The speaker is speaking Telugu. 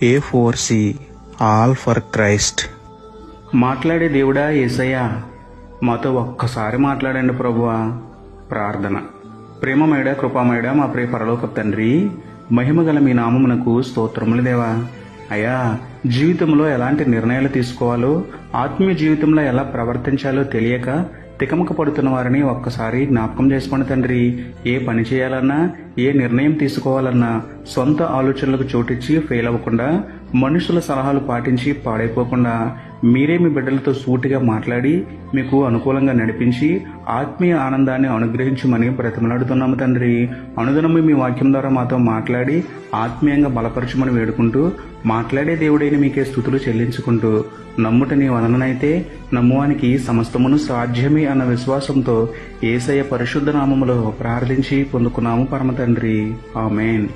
A4C all for Christ. మాట్లాడే దేవుడా యేసయ్యా, మాతో ఒక్కసారి మాట్లాడండి ప్రభువా. ప్రార్థన. ప్రేమమేడ కృపామేడ మా ప్రియ పరలోక తండ్రి, మహిమగల మీ నామమునకు స్తోత్రములు దేవా. అయ్యా, జీవితంలో ఎలాంటి నిర్ణయాలు తీసుకోవాలో, ఆత్మీయ జీవితంలో ఎలా ప్రవర్తించాలో తెలియక తికమక పడుతున్న వారిని ఒక్కసారి జ్ఞాపకం చేసుకోండి తండ్రి. ఏ పని చేయాలన్నా, ఏ నిర్ణయం తీసుకోవాలన్నా సొంత ఆలోచనలకు చోటిచ్చి ఫెయిల్ అవ్వకుండా, మనుషుల సలహాలు పాటించి పాడైపోకుండా మీరే మీ బిడ్డలతో సూటిగా మాట్లాడి మీకు అనుకూలంగా నడిపించి ఆత్మీయ ఆనందాన్ని అనుగ్రహించమని బ్రతిమలాడుతున్నాము తండ్రి. అనుదినము మీ వాక్యం ద్వారా మాతో మాట్లాడి ఆత్మీయంగా బలపరచమని వేడుకుంటూ, మాట్లాడే దేవుడైన మీకే స్తుతులు చెల్లించుకుంటూ, నమ్ముట నీ వలననైతే నమ్మువానికి సమస్తమును సాధ్యమే అన్న విశ్వాసంతో యేసయ్య పరిశుద్ధ నామములో ప్రార్థించి పొందుకున్నాము పరమ తండ్రి. ఆమేన్.